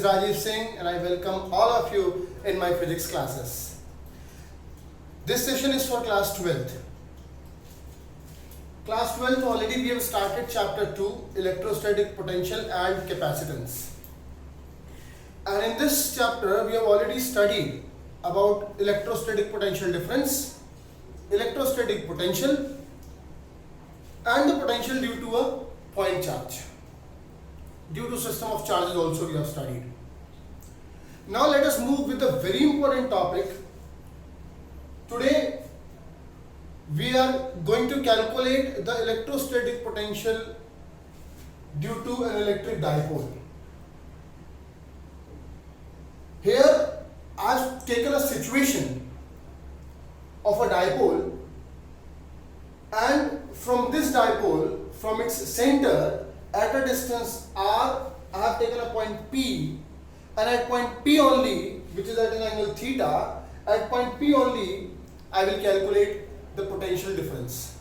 Rajiv Singh and I welcome all of you in my physics classes. This session is for class 12th. Class 12th already we have started chapter 2, electrostatic potential and capacitance. And in this chapter we have already studied about electrostatic potential difference, electrostatic potential and the potential due to a point charge. Due to system of charges also we have studied. Now let us move with a very important topic. Today we are going to calculate the electrostatic potential due to an electric dipole. Here I have taken a situation of a dipole, and from this dipole, from its center at a distance r, I have taken a point P, and at point P only, which is at an angle theta, at point P only I will calculate the potential difference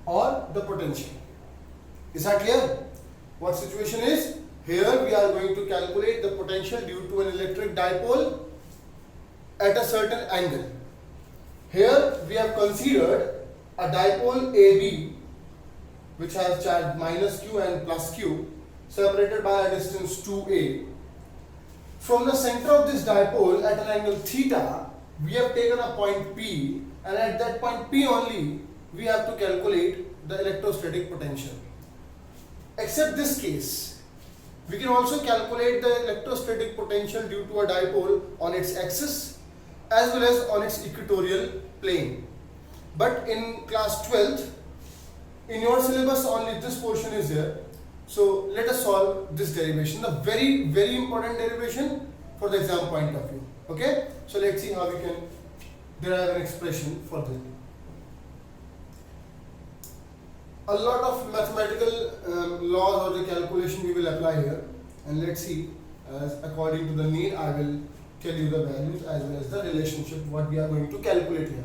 or the potential. Is that clear? What situation is? Here we are going to calculate the potential due to an electric dipole at a certain angle. Here we have considered a dipole AB which has charge minus q and plus q separated by a distance 2a. From the center of this dipole at an angle theta, we have taken a point P, and at that point P only we have to calculate the electrostatic potential. Except this case, we can also calculate the electrostatic potential due to a dipole on its axis as well as on its equatorial plane. But in class 12th, in your syllabus only this portion is there. So let us solve this derivation, the very important derivation for the exam point of view. Okay, so let's see how we can derive an expression for this. A lot of mathematical laws or the calculation we will apply here, and let's see, according to the need I will tell you the values as well as the relationship what we are going to calculate here.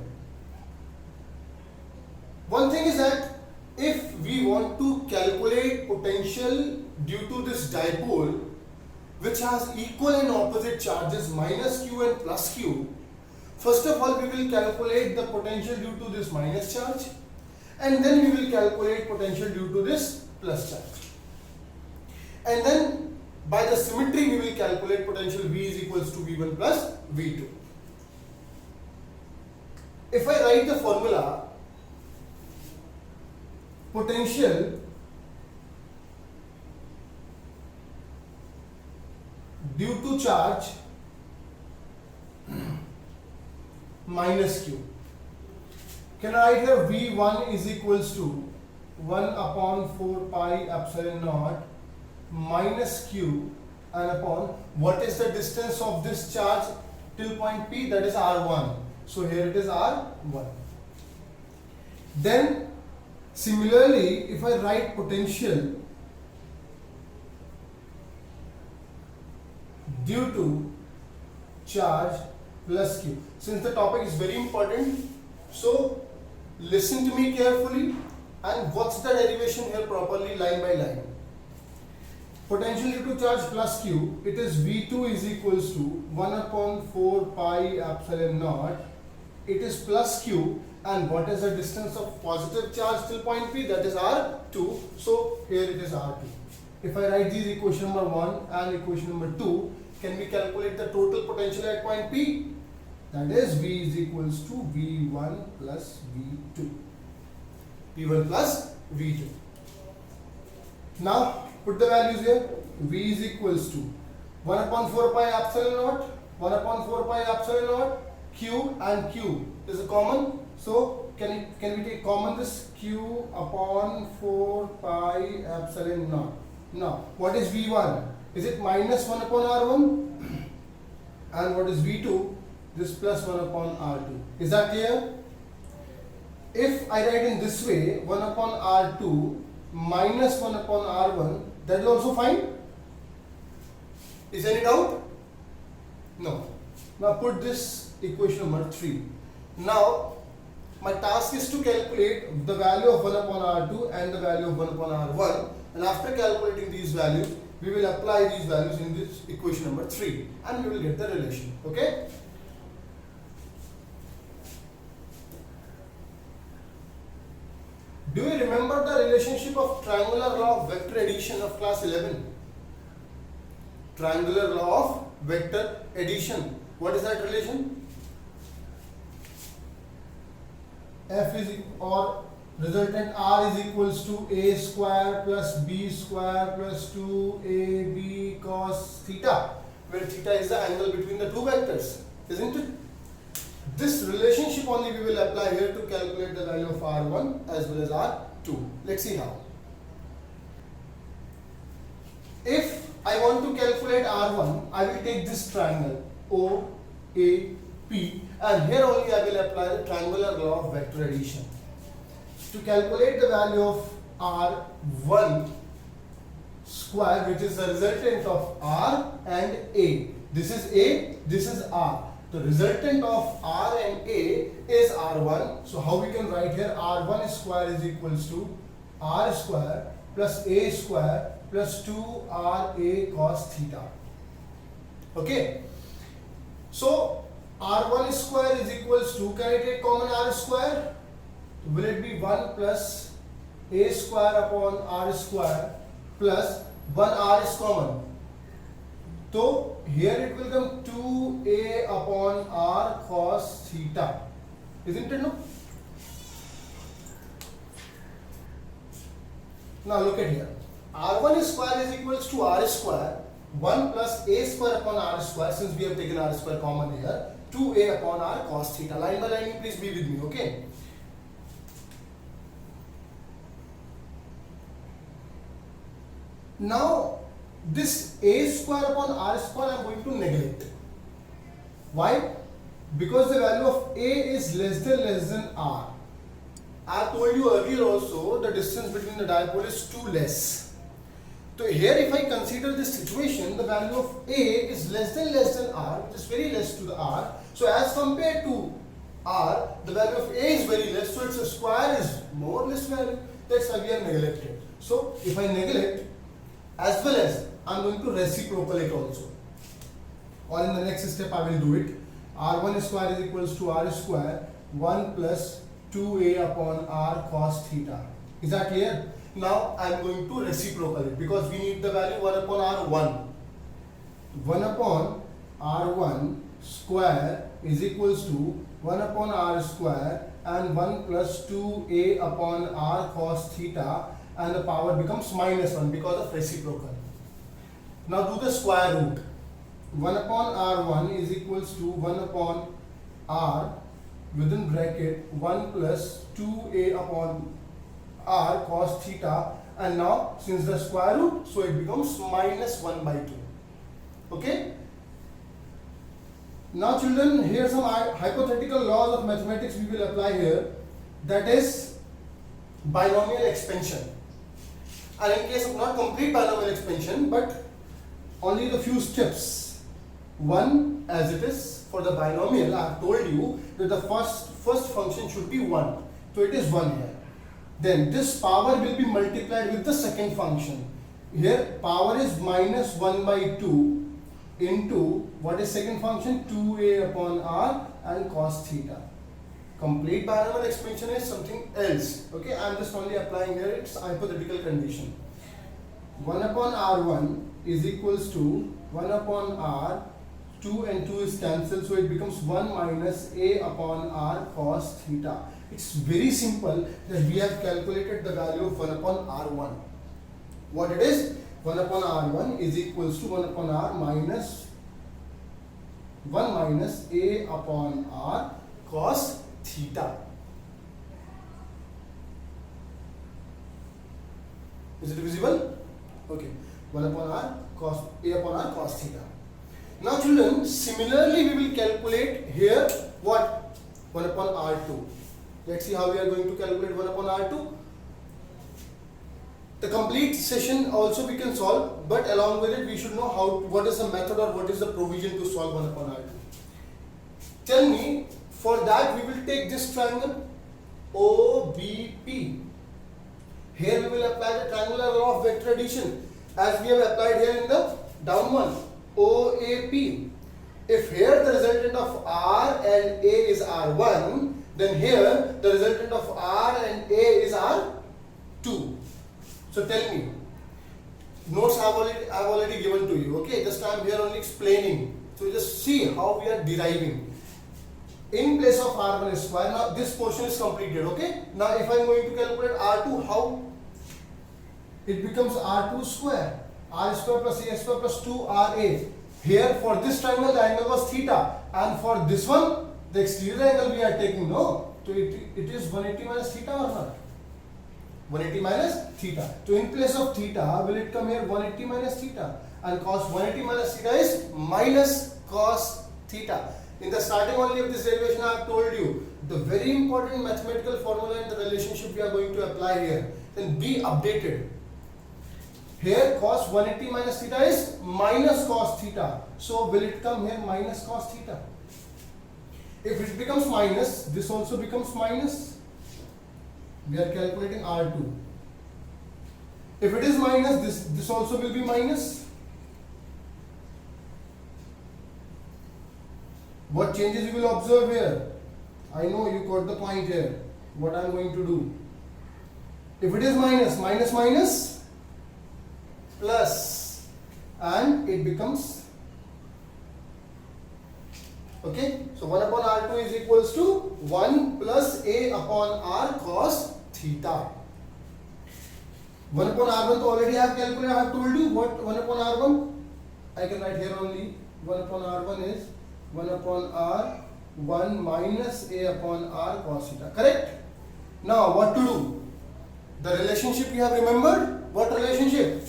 One thing is that if we want to calculate potential due to this dipole which has equal and opposite charges minus q and plus q, first of all we will calculate the potential due to this minus charge, and then we will calculate potential due to this plus charge, and then by the symmetry we will calculate potential V is equals to V1 plus V2. If I write the formula, potential due to charge minus q, can I write here V1 is equals to 1 upon 4 pi epsilon naught minus q and upon what is the distance of this charge till point P, that is R1. So here it is R1. Then similarly, if I write potential due to charge plus q, since the topic is very important, so listen to me carefully and watch the derivation here properly line by line. Potential due to charge plus q, it is V2 is equals to 1 upon 4 pi epsilon naught, it is plus q, and what is the distance of positive charge till point P, that is R2, so here it is R2. If I write these equation number 1 and equation number 2, can we calculate the total potential at point P? That is V is equals to V1 plus V2. V1 plus V2. Now put the values here. V is equals to 1 upon 4 pi epsilon naught, 1 upon 4 pi epsilon naught, Q and Q is a common. So can we take common this Q upon 4 pi epsilon naught. Now what is V1? Is it minus 1 upon R1? And what is V2? This plus 1 upon R2. Is that clear? If I write in this way, 1 upon R2 minus 1 upon R1, that is also fine. Is any doubt? No. Now put this equation number 3. Now my task is to calculate the value of 1 upon R2 and the value of 1 upon R1, and after calculating these values we will apply these values in this equation number 3 and we will get the relation. Okay. Do you remember the relationship of triangular law of vector addition of class 11? Triangular law of vector addition. What is that relation? F is or resultant R is equals to A square plus B square plus 2AB cos theta, where theta is the angle between the two vectors, isn't it? This relationship only we will apply here to calculate the value of R1 as well as R2. Let's see how. If I want to calculate R1, I will take this triangle OAP and here only I will apply the triangular law of vector addition. To calculate the value of R1 square, which is the resultant of R and A. This is A, this is R. The resultant of R and A is R1. So how we can write here? R1 square is equals to R square plus A square plus 2RA cos theta. Okay. So R1 square is equals to, can I take common R square? Will it be 1 plus A square upon R square plus 1 R is common. So here it will come 2A upon R cos theta. Isn't it, no? Now look at here. R1 square is equals to R square 1 plus A square upon R square, since we have taken R square common here, 2A upon R cos theta. Line by line, please be with me, okay? Now this A square upon R square I am going to neglect. Why? Because the value of A is less than R. I have told you earlier also the distance between the dipole is too less. So here if I consider this situation, the value of A is less than R, which is very less to the R. So as compared to R, the value of A is very less, so its square is more or less value. That's why we are neglected. So if I neglect, as well as I am going to reciprocal it also. Or in the next step I will do it. R1 square is equals to R square 1 plus 2A upon R cos theta. Is that clear? Now I am going to reciprocal it because we need the value 1 upon R1. 1 upon R1 square is equals to 1 upon R square and 1 plus 2A upon R cos theta, and the power becomes minus 1 because of reciprocal. Now do the square root. 1 upon R1 is equals to 1 upon R within bracket 1 plus 2A upon R cos theta, and now since the square root, so it becomes minus 1 by 2. Okay. Now children, here some hypothetical laws of mathematics we will apply here, that is binomial expansion. And in case of not complete binomial expansion but only the few steps, 1 as it is for the binomial, I have told you that the first function should be 1. So it is 1 here. Then this power will be multiplied with the second function. Here power is minus 1 by 2 into what is second function, 2A upon R and cos theta. Complete binomial expansion is something else. Okay, I am just only applying here its hypothetical condition. 1 upon R1 is equals to 1 upon R, 2 and 2 is cancelled, so it becomes 1 minus A upon R cos theta. It's very simple that we have calculated the value of 1 upon R1. What it is? 1 upon R1 is equals to 1 upon R minus 1 minus A upon R cos theta. Is it visible? Okay. 1 upon R cos A upon R cos theta. Now children, similarly we will calculate here what? 1 upon R2. Let's see how we are going to calculate 1 upon R2. The complete session also we can solve, but along with it we should know what is the method or what is the provision to solve 1 upon R2. Tell me, for that we will take this triangle OBP. Here we will apply the triangular law of vector addition, as we have applied here in the down one, OAP. If here the resultant of R and A is R1, then here the resultant of R and A is R2. So tell me, notes I have already given to you, okay? Just I am here only explaining. So just see how we are deriving. In place of R1 square, now this portion is completed, okay? Now if I am going to calculate R2, how? It becomes R2 square. R square plus A square plus 2RA. Here for this triangle the angle was theta, and for this one the exterior angle we are taking, no? So it is 180 minus theta or not? 180 minus theta. So in place of theta, will it come here 180 minus theta? And cos 180 minus theta is minus cos theta. In the starting only of this derivation I have told you the very important mathematical formula and the relationship we are going to apply here. Then be updated. Here cos 180 minus theta is minus cos theta. So will it come here minus cos theta? If it becomes minus, this also becomes minus. We are calculating R2. If it is minus, this also will be minus. What changes you will observe here? I know you got the point here. What I am going to do? If it is minus, minus minus plus, and it becomes, okay, so 1 upon R2 is equals to 1 plus A upon R cos theta. 1 upon R1 to already I have calculated. I have told you what 1 upon R1. I can write here only 1 upon R1 is 1 upon R 1 minus A upon R cos theta. Correct? Now what to do? The relationship you have remembered? What relationship?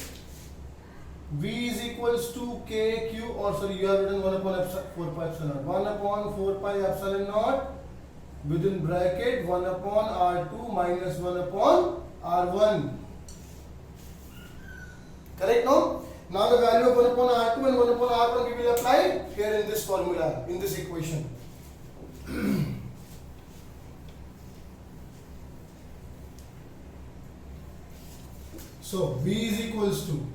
V is equals to KQ, or sorry, you have written 1 upon 4 pi epsilon naught. 1 upon 4 pi epsilon naught within bracket 1 upon R2 minus 1 upon R1. Correct, no? Now the value of 1 upon R2 and 1 upon R1 we will apply here in this formula, in this equation. So V is equals to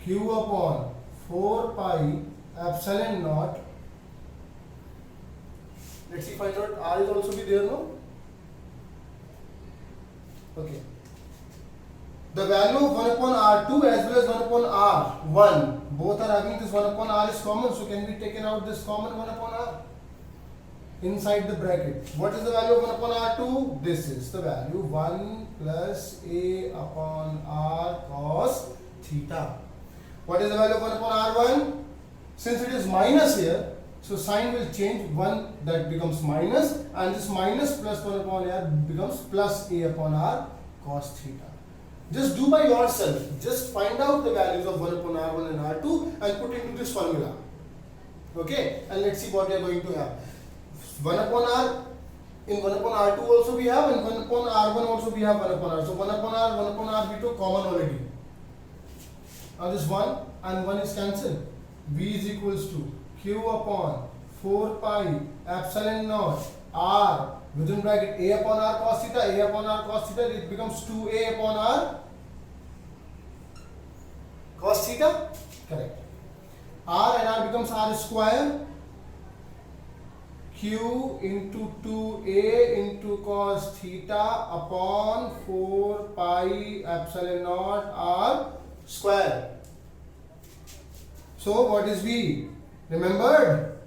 Q upon 4 pi epsilon naught. Let's see, find out R is also be there, no? Okay. The value of 1 upon R2 as well as 1 upon R1, both are having this 1 upon R is common, so can we taken out this common 1 upon R inside the bracket? What is the value of 1 upon R2? This is the value 1 plus A upon R cos theta. What is the value of 1 upon R1? Since it is minus here, so sign will change, 1 that becomes minus, and this minus plus 1 upon R becomes plus A upon R cos theta. Just do by yourself. Just find out the values of 1 upon R1 and R2 and put into this formula. Okay? And let's see what we are going to have. 1 upon R, in 1 upon R2 also we have, and 1 upon R1 also we have 1 upon R. So 1 upon R we took common already. Now this 1 and 1 is cancelled. V is equals to Q upon 4 pi epsilon naught R within bracket A upon R cos theta, A upon R cos theta, it becomes 2A upon R cos theta. Correct. R and R becomes R square. Q into 2A into cos theta upon 4 pi epsilon naught R square. So what is V? Remembered?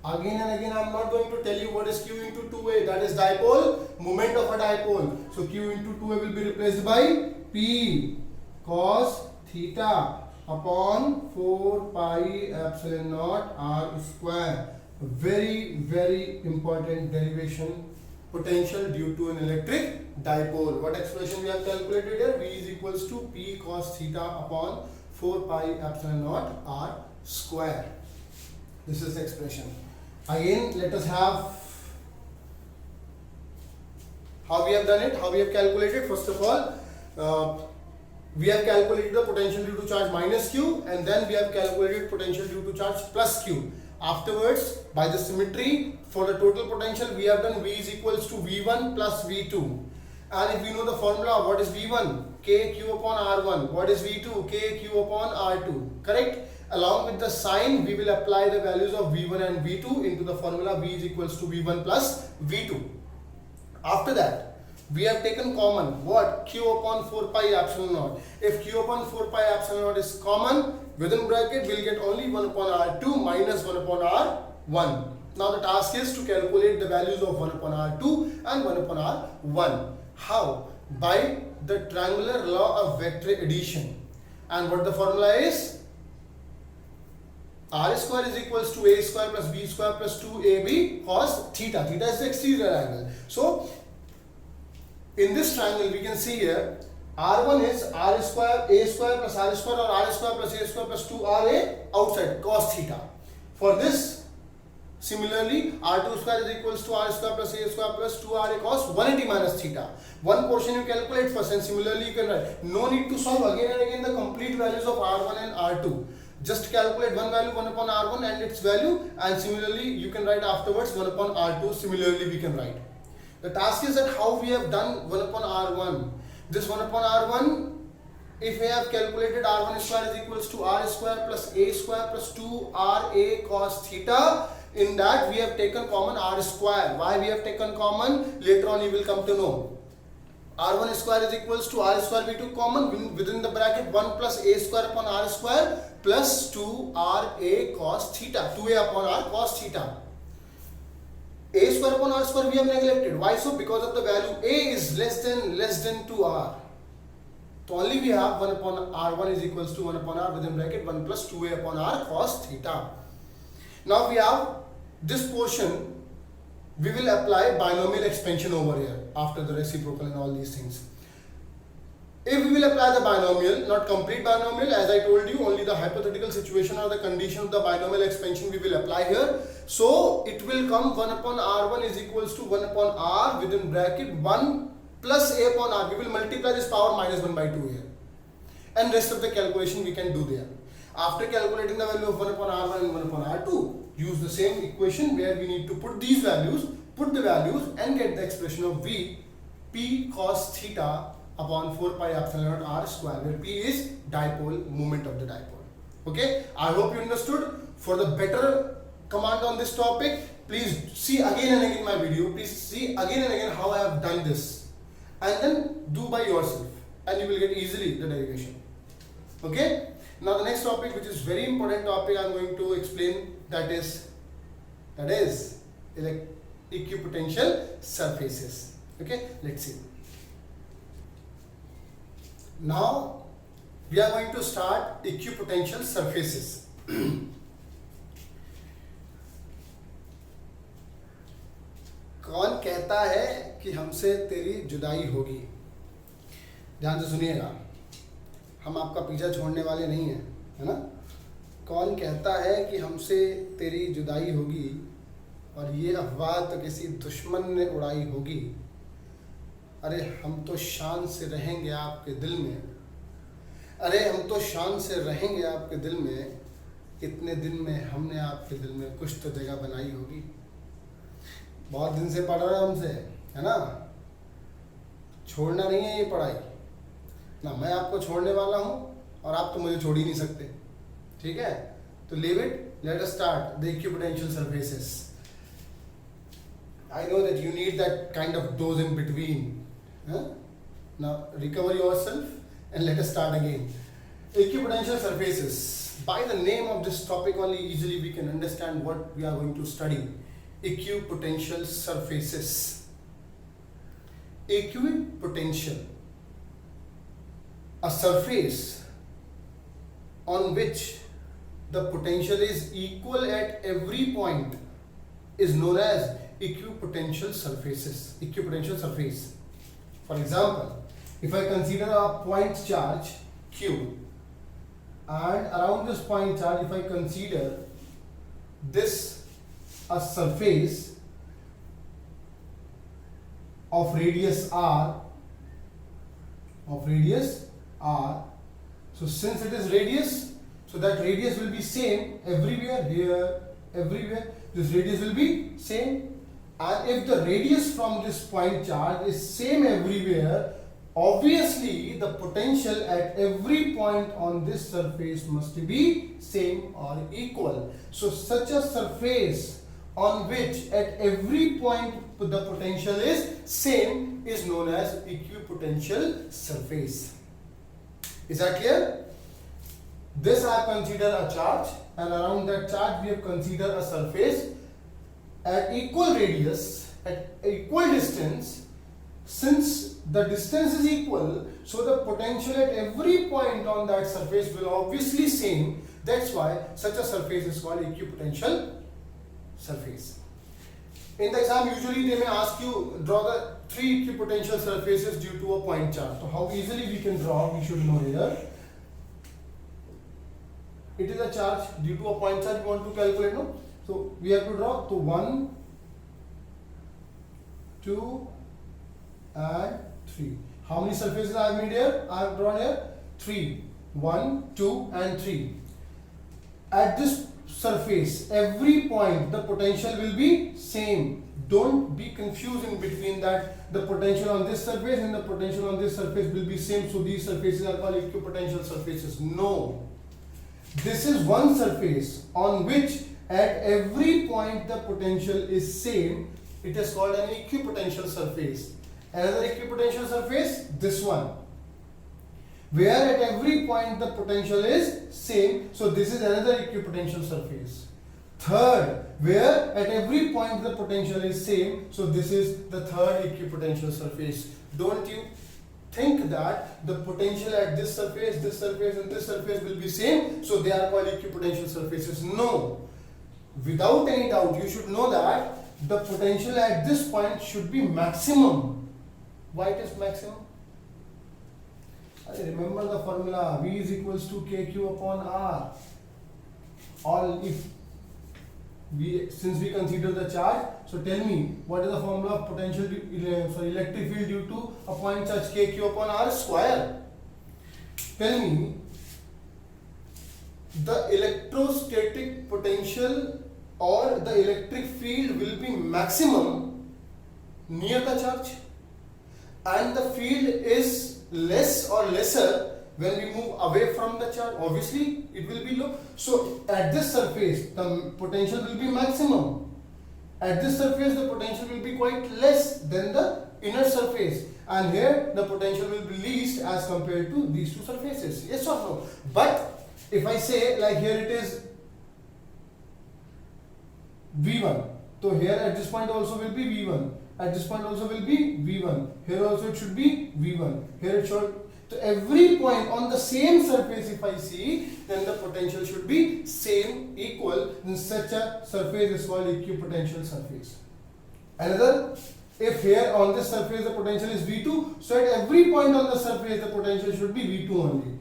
Again and again I am not going to tell you what is Q into 2A. That is dipole moment of a dipole. So Q into 2A will be replaced by P cos theta upon 4 pi epsilon naught R square. Very, very important derivation, potential due to an electric dipole. What expression we have calculated here? V is equals to P cos theta upon 4 pi epsilon naught R square. This is the expression. Again, let us have how we have done it, how we have calculated. First of all, we have calculated the potential due to charge minus Q, and then we have calculated potential due to charge plus Q. Afterwards, by the symmetry, for the total potential, we have done V is equals to V1 plus V2. And if we know the formula, what is V1? KQ upon R1. What is V2? KQ upon R2. Correct? Along with the sign, we will apply the values of V1 and V2 into the formula V is equals to V1 plus V2. After that, we have taken common what? Q upon 4 pi epsilon naught. If Q upon 4 pi epsilon naught is common, within bracket we'll get only 1 upon R2 minus 1 upon R1. Now the task is to calculate the values of 1 upon R2 and 1 upon R1. How? By the triangular law of vector addition. And what the formula is? R square is equals to A square plus B square plus 2AB cos theta. Theta is the exterior angle. So, in this triangle we can see here R1 is R square, A square plus R square or R square plus A square plus 2RA outside cos theta. For this, similarly, R2 square is equals to R square plus A square plus 2RA cos 180 minus theta. One portion you calculate first and similarly you can write. No need to solve again and again the complete values of R1 and R2. Just calculate one value 1 upon R1 and its value, and similarly you can write afterwards 1 upon R2. Similarly we can write. The task is that how we have done 1 upon R1. This 1 upon R1, if we have calculated R1 square is equals to R square plus A square plus 2RA cos theta. In that we have taken common R square. Why we have taken common? Later on you will come to know. R1 square is equals to R square, we took common within the bracket 1 plus A square upon R square plus 2RA cos theta. 2A upon R cos theta. A square upon R square we have neglected. Why so? Because of the value A is less than 2R. So only we have 1 upon R1 is equals to 1 upon R within bracket 1 plus 2A upon R cos theta. Now we have this portion, we will apply binomial expansion over here after the reciprocal and all these things. If we will apply the binomial, not complete binomial, as I told you, only the hypothetical situation or the condition of the binomial expansion we will apply here. So it will come 1 upon R1 is equals to 1 upon R within bracket 1 plus A upon R. We will multiply this power minus 1 by 2 here. And rest of the calculation we can do there. After calculating the value of 1 upon R1 and 1 upon R2, use the same equation where we need to put these values, put the values and get the expression of V P cos theta upon 4 pi epsilon naught R square, where P is dipole moment of the dipole. Okay, I hope you understood. For the better command on this topic, please see again and again my video. Please see again and again how I have done this, and then do by yourself, and you will get easily the derivation. Okay. Now the next topic, which is very important topic, I am going to explain, that is equipotential surfaces. Okay, let's see. Now we are going to start equipotential surfaces. कौन कहता है कि हमसे तेरी जुदाई होगी? ध्यान से सुनिएगा, हम आपका पीछा छोड़ने वाले नहीं हैं, है ना? कौन कहता है कि हमसे तेरी जुदाई होगी, और ये अफवाह तो किसी दुश्मन ने उड़ाई होगी। अरे हम तो शान से रहेंगे आपके दिल में, अरे हम तो शान से रहेंगे आपके दिल में, इतने दिन में हमने आपके दिल में कुछ तो जगह बनाई होगी। बहुत दिन से पढ़ रहे हो हमसे, है ना? छोड़ना नहीं है ये पढ़ाई ना, मैं आपको छोड़ने वाला हूँ और आप तो मुझे छोड़ ही नहीं सकते। ठीक है, तो leave it, let us start the equipotential surfaces. I know that you need that kind of dose in between. Huh? Now recover yourself and let us start again. Equipotential surfaces. By the name of this topic only, easily we can understand what we are going to study. Equipotential surfaces. Equipotential. A surface on which the potential is equal at every point is known as equipotential surfaces. Equipotential surface. For example, if I consider a point charge Q, and around this point charge, if I consider this a surface of radius r, so since it is radius, so that radius will be same everywhere, here, everywhere, this radius will be same. and if the radius from this point charge is same everywhere, obviously the potential at every point on this surface must be same or equal. So such a surface on which at every point the potential is same is known as equipotential surface. Is that clear? This I consider a charge, and around that charge we have considered a surface at equal radius, at equal distance. Since the distance is equal, so the potential at every point on that surface will obviously same. That's why such a surface is called equipotential surface. In the exam, usually they may ask you draw the three equipotential surfaces due to a point charge. So how easily we can draw, we should know here. It is a charge due to a point charge we want to calculate, no? So we have to draw to 1, 2 and 3. How many surfaces I have made here? I have drawn here 3. 1, 2 and 3. At this surface, every point the potential will be same. Don't be confusing between that the potential on this surface and the potential on this surface will be same. So these surfaces are called equipotential surfaces. No. This is one surface on which at every point the potential is same. It is called an equipotential surface. Another equipotential surface, this one, where at every point the potential is same. So this is another equipotential surface. Third, where at every point the potential is same. So this is the third equipotential surface. Don't you think that the potential at this surface and this surface will be same, so they are called equipotential surfaces? No. Without any doubt, you should know that the potential at this point should be maximum. Why it is maximum? Remember the formula, V is equals to KQ upon R. All if we, since we consider the charge, so tell me what is the formula of potential electric field due to a point charge, KQ upon R square. Tell me the electrostatic potential or the electric field will be maximum near the charge, and the field is less or lesser when we move away from the charge. Obviously it will be low. So at this surface the potential will be maximum. At this surface the potential will be quite less than the inner surface, and here the potential will be least as compared to these two surfaces. Yes or no? But if I say like here it is V1, so here at this point also will be V1, at this point also will be V1, here also it should be V1, here it should. So every point on the same surface if I see, then the potential should be same, equal. Then such a surface is called equipotential surface. Another, if here on this surface the potential is V2, so at every point on the surface the potential should be V2 only.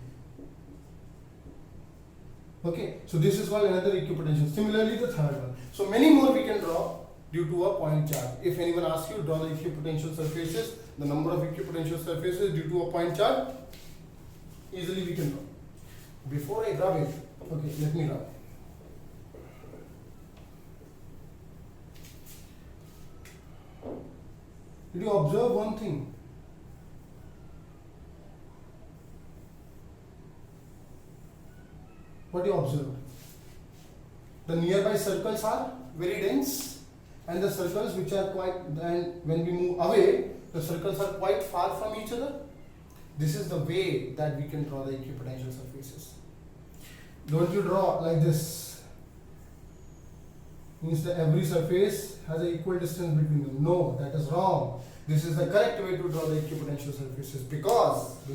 Okay, so this is called another equipotential. Similarly the third one. So many more we can draw due to a point charge. If anyone asks you draw the equipotential surfaces, the number of equipotential surfaces due to a point charge, easily we can draw. Before I draw it, okay, let me draw. Did you observe one thing? What do you observe? The nearby circles are very dense, and the circles which are quite, and when we move away, the circles are quite far from each other. This is the way that we can draw the equipotential surfaces. Don't you draw like this? Means that every surface has an equal distance between them. No, that is wrong. This is the correct way to draw the equipotential surfaces because the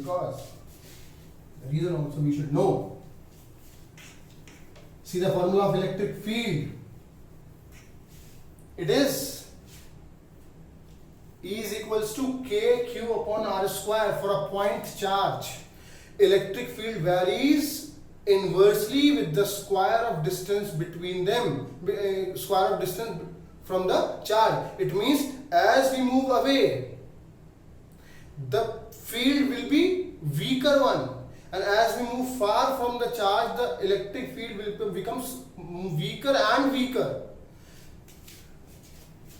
reason also we should know. See the formula of electric field. It is E is equals to KQ upon R square for a point charge. Electric field varies inversely with the square of distance between them, square of distance from the charge. It means as we move away, the field will be weaker one, and as we move far from the charge, the electric field will becomes weaker and weaker.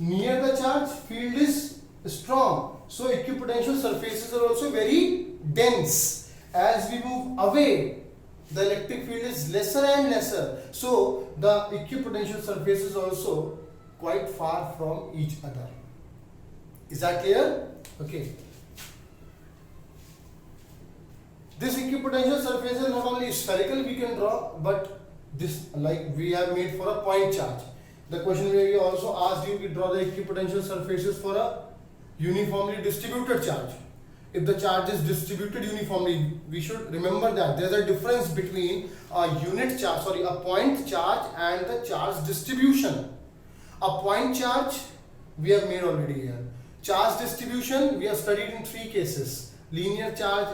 near the charge field is strong, so equipotential surfaces are also very dense. As we move away, the electric field is lesser and lesser, so the equipotential surfaces also quite far from each other. Is that clear? Okay. This equipotential surface is not only spherical we can draw, but this, like we have made for a point charge. The question may be also asked you to draw the equipotential surfaces for a uniformly distributed charge. If the charge is distributed uniformly, we should remember that there is a difference between a unit charge, a point charge and the charge distribution. A point charge we have made already here. Charge distribution we have studied in three cases: linear charge,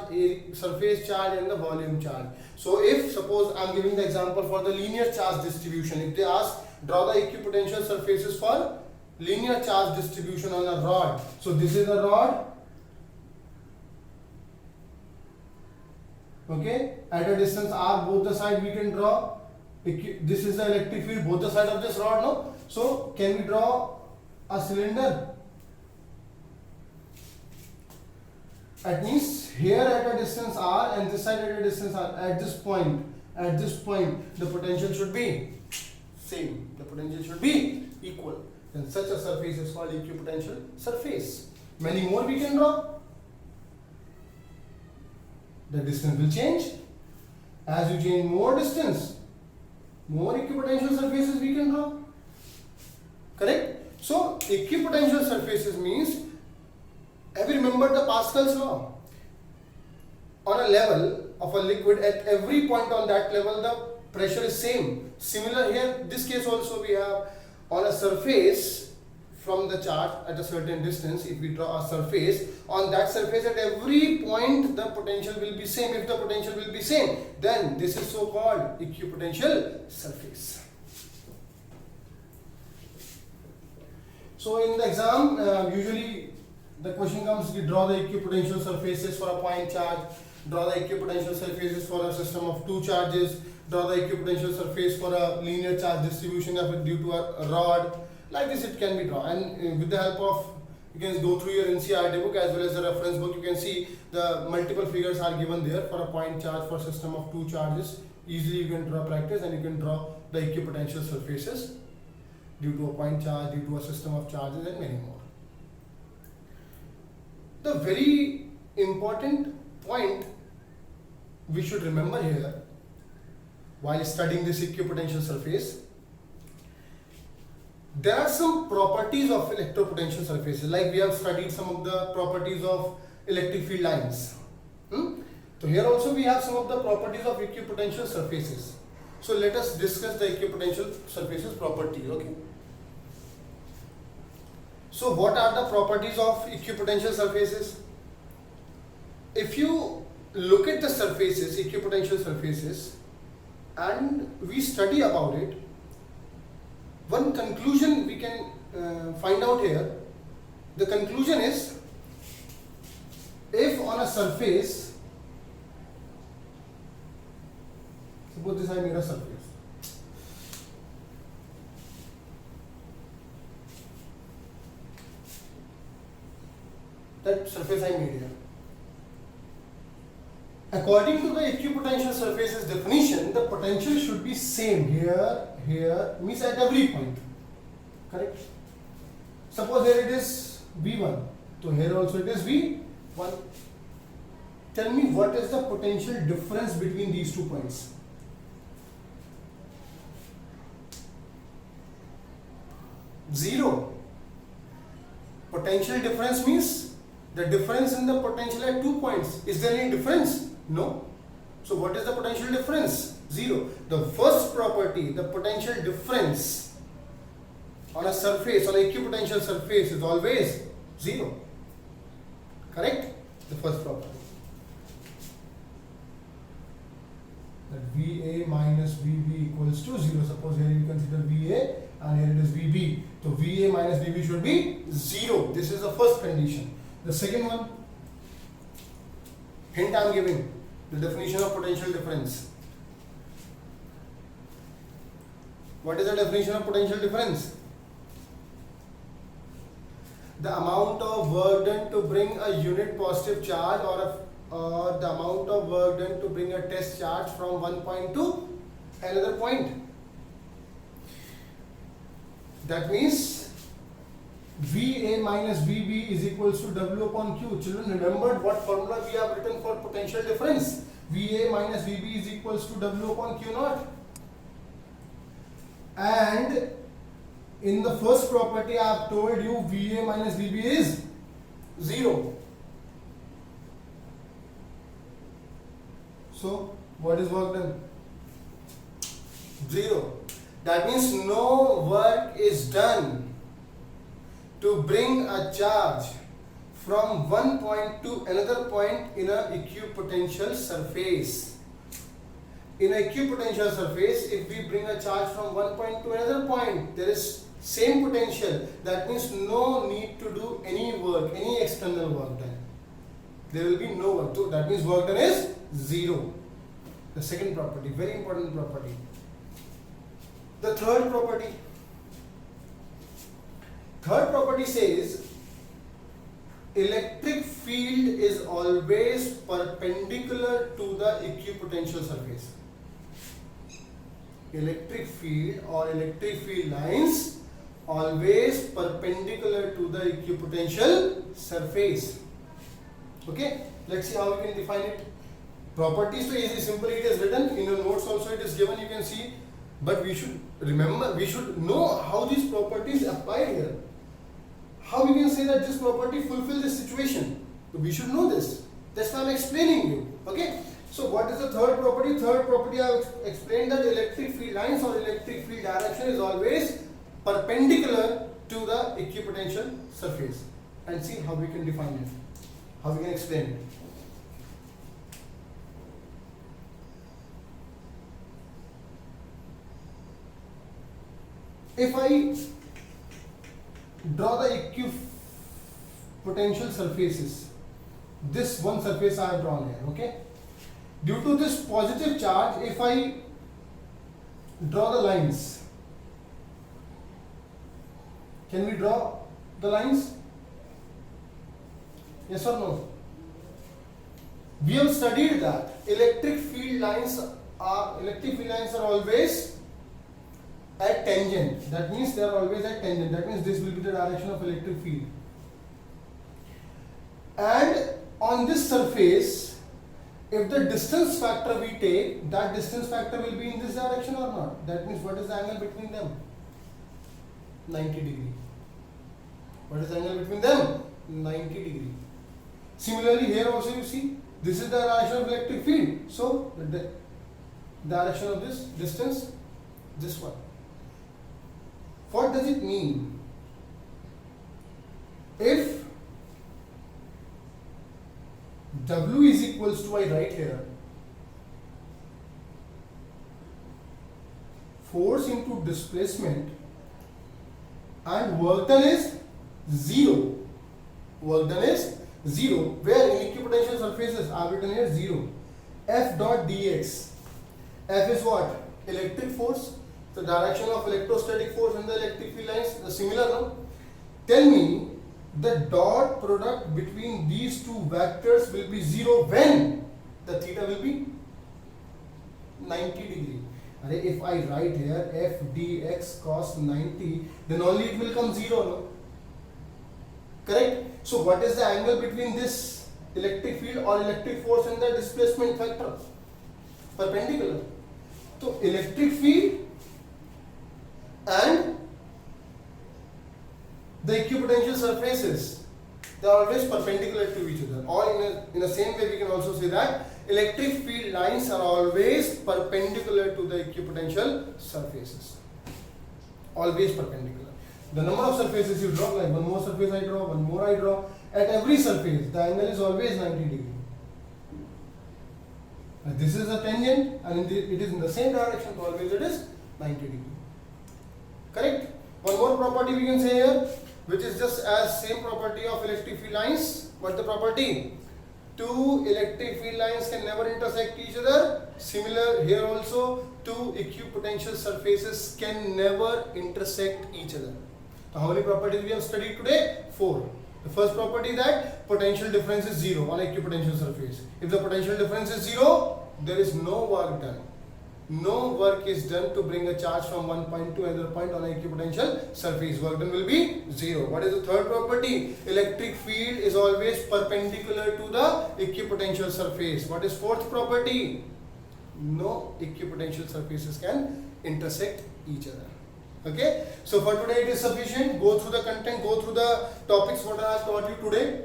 surface charge and the volume charge. So if suppose I am giving the example for the linear charge distribution, if they ask draw the equipotential surfaces for linear charge distribution on a rod. So this is a rod, okay, at a distance r, both the side we can draw. This is the electric field, both the side of this rod, no? So can we draw a cylinder? That means here at a distance r and this side at a distance r, at this point the potential should be same, the potential should be equal. Then such a surface is called equipotential surface. Many more we can draw. The distance will change. As you change more distance, more equipotential surfaces we can draw. Correct? So equipotential surfaces means, have you remembered the Pascal's law? On a level of a liquid, at every point on that level the pressure is same. Similar here, this case also we have on a surface from the charge at a certain distance. If we draw a surface, on that surface at every point the potential will be same. If the potential will be same, then this is so called equipotential surface. So in the exam, usually the question comes, we draw the equipotential surfaces for a point charge, draw the equipotential surfaces for a system of two charges, draw the equipotential surface for a linear charge distribution due to a rod. Like this it can be drawn, and with the help of, you can go through your NCERT book as well as the reference book, you can see the multiple figures are given there for a point charge for system of two charges. Easily you can draw practice and you can draw the equipotential surfaces due to a point charge, due to a system of charges and many more. The very important point we should remember here while studying this equipotential surface, there are some properties of electropotential surfaces, like we have studied some of the properties of electric field lines. So here also we have some of the properties of equipotential surfaces. So let us discuss the equipotential surfaces property. Okay. So what are the properties of equipotential surfaces? If you look at the surfaces, equipotential surfaces, and we study about it, one conclusion we can find out here. The conclusion is, if on a surface, suppose this I made a surface, that surface I made here. According to the equipotential surfaces definition, the potential should be same here, here, means at every point. Correct? Suppose here it is V1, so here also it is V1. Tell me what is the potential difference between these 2 points? Zero. Potential difference means the difference in the potential at 2 points. Is there any difference? No. So what is the potential difference? Zero. The first property, the potential difference on a surface, on an equipotential surface, is always zero. Correct? The first property. That VA minus VB equals to 0. Suppose here you consider VA and here it is VB. So VA minus VB should be 0. This is the first condition. The second one, hint I am giving, the definition of potential difference. What is the definition of potential difference? the amount of work done to bring a unit positive charge or the amount of work done to bring a test charge from one point to another point. That means VA minus VB is equals to W upon Q. Children, remember what formula we have written for potential difference? VA minus VB is equals to W upon Q naught. And in the first property I have told you VA minus VB is 0. So what is work done? 0. That means no work is done to bring a charge from one point to another point in a equipotential surface. In a equipotential surface, if we bring a charge from one point to another point, there is same potential. That means no need to do any work, any external work done. There will be no work. So that means work done is 0. The second property, very important property. The third property. Third property says electric field is always perpendicular to the equipotential surface. Electric field or electric field lines always perpendicular to the equipotential surface. Okay, let's see how we can define it. Properties so easy, simply it is written in your notes also, it is given, you can see. But we should remember, we should know how these properties apply here. How we can say that this property fulfills this situation. So we should know this. That's why I'm explaining you. Okay. So what is the third property? Third property I have explained that electric field lines or electric field direction is always perpendicular to the equipotential surface. And see how we can define it. How we can explain it. If I draw the equipotential surfaces, this one surface I have drawn here, okay? Due to this positive charge, if I draw the lines, can we draw the lines? Yes or no? We have studied that electric field lines are always at tangent. That means they are always at tangent. That means this will be the direction of electric field. And on this surface, if the distance factor we take, that distance factor will be in this direction or not? That means what is the angle between them? 90 degree. What is the angle between them? 90 degree. Similarly, here also you see, this is the direction of electric field. So, the direction of this distance, this one. What does it mean? If W is equals to, I write here, force into displacement and work done is 0. Work done is 0. Where in equipotential surfaces I have written here 0. F dot dx. F is what? Electric force. The direction of electrostatic force in the electric field lines is similar now. Tell me the dot product between these two vectors will be 0 when the theta will be 90 degree. And if I write here f dx cos 90, then only it will come 0, no? Correct? So what is the angle between this electric field or electric force and the displacement factor? Perpendicular. So electric field and the equipotential surfaces, they are always perpendicular to each other. Or in the same way we can also say that electric field lines are always perpendicular to the equipotential surfaces. Always perpendicular. The number of surfaces you draw, like one more surface I draw, one more I draw, at every surface the angle is always 90 degree. And this is a tangent and it is in the same direction, so always it is 90 degree. Correct? One more property we can say here, which is just as same property of electric field lines. What the property? Two electric field lines can never intersect each other. Similar here also, two equipotential surfaces can never intersect each other. So how many properties we have studied today? 4. The first property that potential difference is 0 on equipotential surface. If the potential difference is 0, there is no work done. No work is done to bring a charge from one point to another point on an equipotential surface. Work done will be 0. What is the third property? Electric field is always perpendicular to the equipotential surface. What is fourth property? No equipotential surfaces can intersect each other. Okay, so for today it is sufficient. Go through the content, go through the topics what I have taught you today.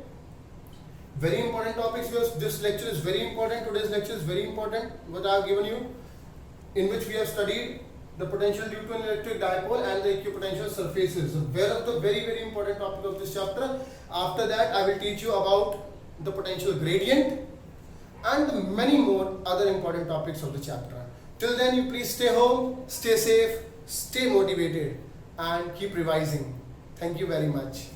Very important topics. This lecture is very important. Today's lecture is very important. What I have given you, in which we have studied the potential due to an electric dipole and the equipotential surfaces. One of the very important topic of this chapter. After that, I will teach you about the potential gradient and many more other important topics of the chapter. Till then, you please stay home, stay safe, stay motivated, and keep revising. Thank you very much.